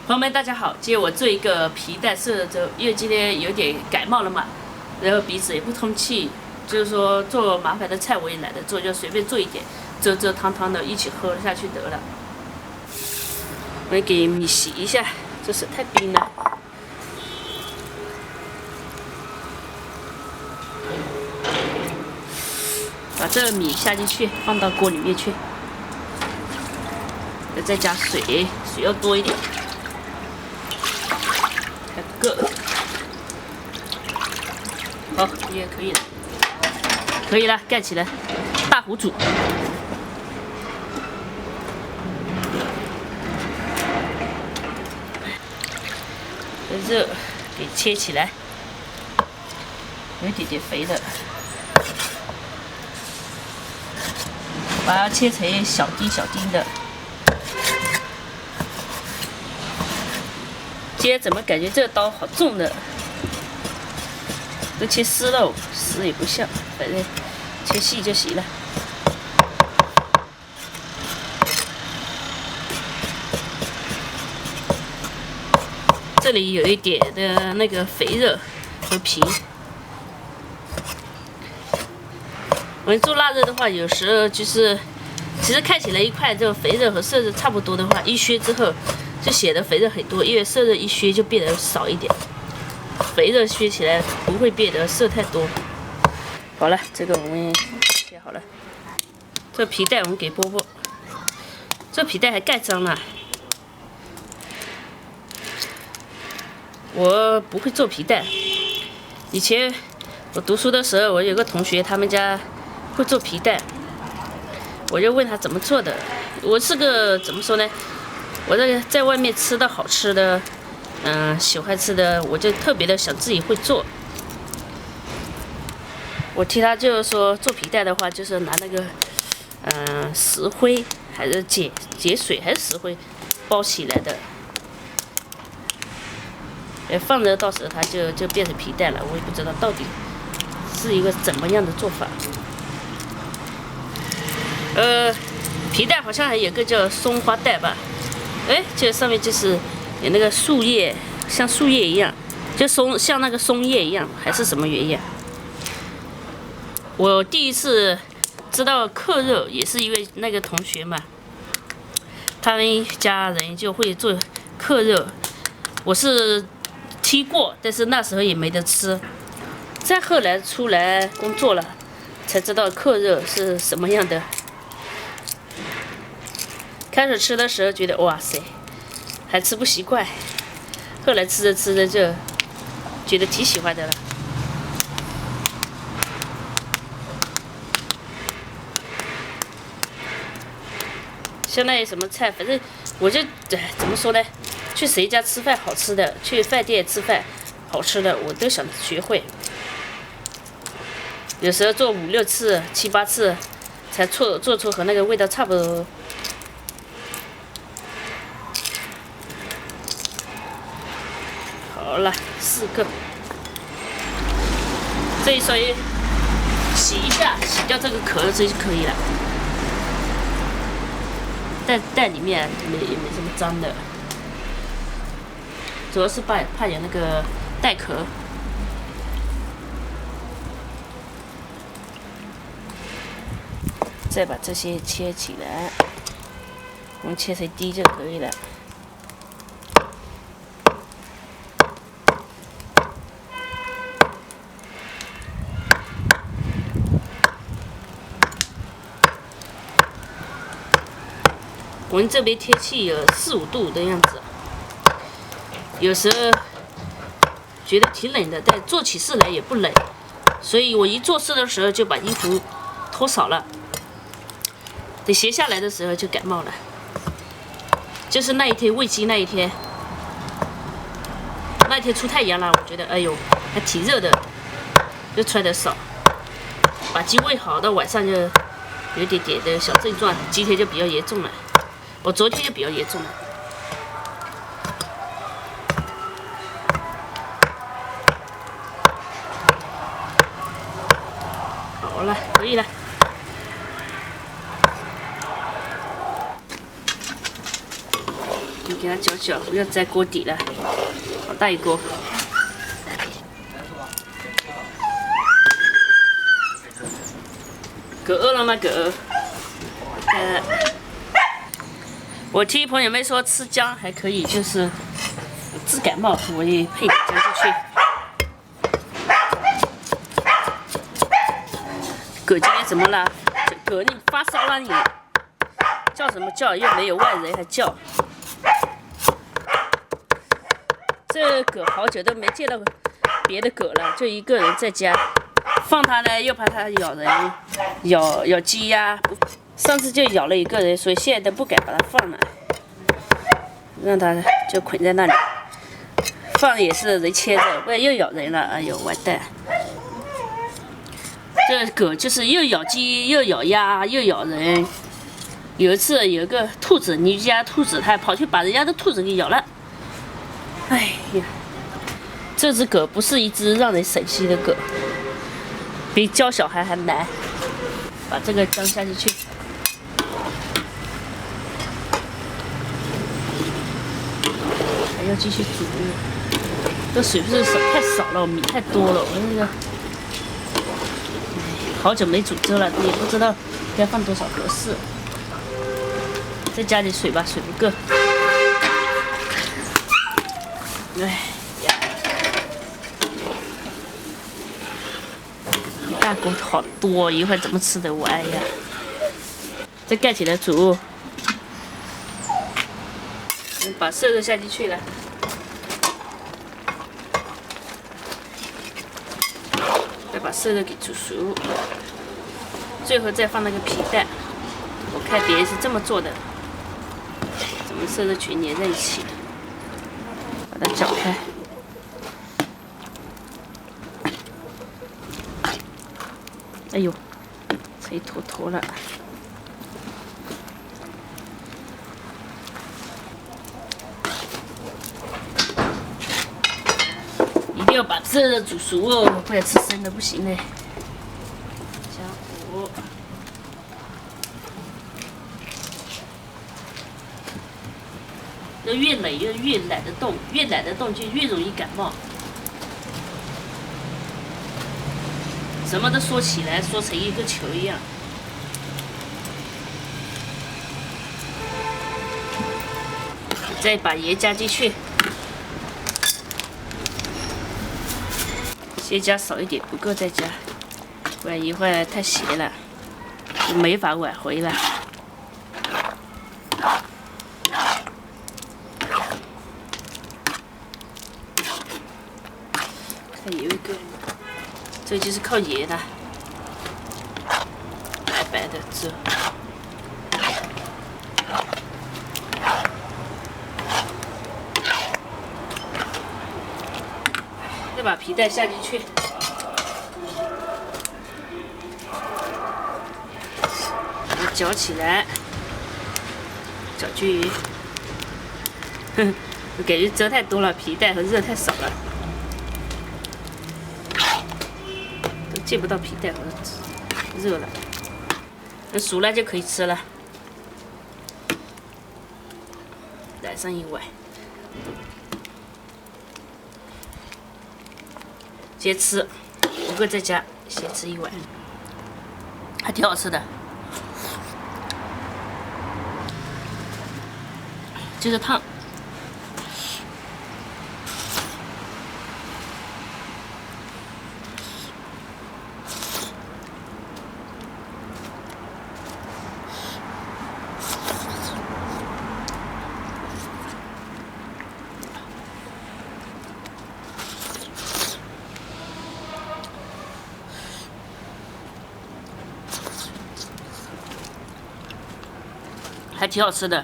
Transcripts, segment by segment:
朋友们，大家好！今天我做一个皮带色泽，因为今天有点感冒了嘛，然后鼻子也不通气，就是说做麻烦的菜我也懒得做，就随便做一点，遮遮汤汤的一起喝下去得了。我给米洗一下，这是太冰了。把这个米下进去，放到锅里面去，再加水，水要多一点。 好，也可以了，可以了，盖起来，大火煮。肉给切起来，有一点点肥的，把它切成小丁小丁的。 今天怎么感觉这个刀好重的？都切丝了，丝也不像，反正切细就行了。这里有一点的那个肥肉和皮。我们做腊肉的话，有时候就是，其实看起来一块这个肥肉和瘦肉差不多的话，一削之后。 就显得肥肉很多，因为瘦肉一削就变得少一点，肥肉削起来不会变得瘦太多。好了，这个我们切好了，这皮带我们给剥剥，这皮带还盖脏了。我不会做皮带，以前我读书的时候，我有个同学他们家会做皮带，我就问他怎么做的。我是个怎么说呢？ 我这个在外面吃到好吃的，喜欢吃的，我就特别的想自己会做。我听他就是说做皮带的话，就是拿那个，石灰还是碱水还是石灰包起来的，放着到时候它就变成皮带了。我也不知道到底是一个怎么样的做法。皮带好像还有个叫松花带吧。 哎，这上面就是有那个树叶，像树叶一样，就像那个松叶一样，还是什么原因？我第一次知道刻肉，也是因为那个同学嘛，他们家人就会做刻肉，我是听过，但是那时候也没得吃。再后来出来工作了，才知道刻肉是什么样的。 开始吃的时候觉得哇塞，还吃不习惯，后来吃着吃着就觉得挺喜欢的了。现在有什么菜，反正我就怎么说呢？去谁家吃饭好吃的，去饭店吃饭好吃的，我都想学会。有时候做5、6次、7、8次，才做出和那个味道差不多。 好了，4个，这一水洗一下，洗掉这个壳这就可以了。袋里面也没什么脏的，主要是怕有那个带壳。再把这些切起来，我们切成丁就可以了。 我们这边天气有4、5度的样子，有时候觉得挺冷的，但做起事来也不冷，所以我一做事的时候就把衣服脱少了，等闲下来的时候就感冒了。就是那一天喂鸡那一天，那天出太阳了，我觉得哎呦还挺热的，就穿得少，把鸡喂好，到晚上就有点点的小症状，今天就比较严重了。 我昨天就比较严重了。好了，可以了。你给它它搅搅，不要在锅底了，好大一锅。狗饿了吗？狗。我听朋友们说吃姜还可以，就是治感冒，我也配点姜进去。狗今天怎么了？狗你发烧了你？叫什么叫？又没有外人还叫。这狗好久都没见到别的狗了，就一个人在家。放它呢，又怕它咬人，咬鸡呀。上次就咬了一个人，所以现在都不敢把它放了，让它就捆在那里。放也是人牵着，不然又咬人了，哎呦完蛋！这狗就是又咬鸡，又咬鸭，又咬人。有一次有个兔子，你家兔子，它跑去把人家的兔子给咬了。哎呀，这只狗不是一只让人省心的狗。比教小孩还难，把这个姜下进去，还要继续煮。这水不是太少了，米太多了，我那个，好久没煮粥了，也不知道该放多少合适。再加点水吧，水不够。哎。大锅好多，一会儿怎么吃得完呀？再盖起来煮，把瘦肉下进去了，再把瘦肉给煮熟，最后再放那个皮蛋。我看别人是这么做的，怎么瘦肉全粘在一起，把它搅开。哎呦，成一坨坨了。一定要把这肉煮熟哦，不然吃生的不行嘞。加火。越冷越懒得动，越懒得动就越容易感冒。什么都缩起来，缩成一个球一样。再把盐加进去，先加少一点，不够再加，不然一会儿太咸了，就没法挽回了。看有一个。这就是靠盐的，白白的粥。再把皮蛋下进去，把它搅起来，搅均匀。我感觉粥太多了，皮蛋和肉太少了。见不到皮蛋和肉了，那熟了就可以吃了。来上一碗，先吃，不够再加，先吃一碗，还挺好吃的。就是烫。还挺好吃的。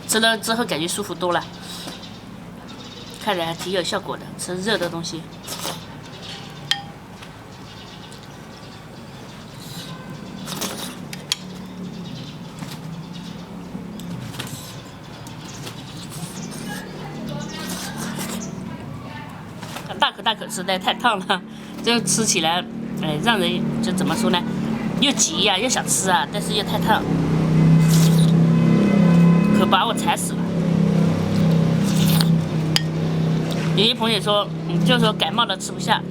吃了之后感觉舒服多了。看着还挺有效果的，吃热的东西。大口大口实在太烫了，这吃起来，哎，让人就怎么说呢？又急呀、又想吃啊，但是又太烫，可把我馋死了。有些朋友说，就是说感冒了吃不下，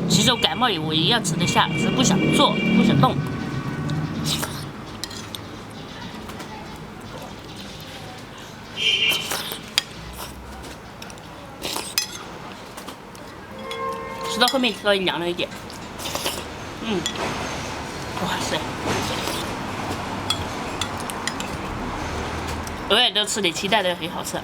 其实我感冒我一样吃得下，只是不想做，不想动。吃到后面稍微凉了一点，哇塞！偶尔多吃点鸡蛋都很好吃。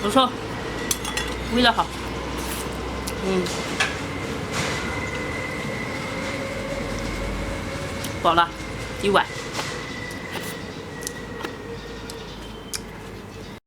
不错，味道好，饱了，一碗。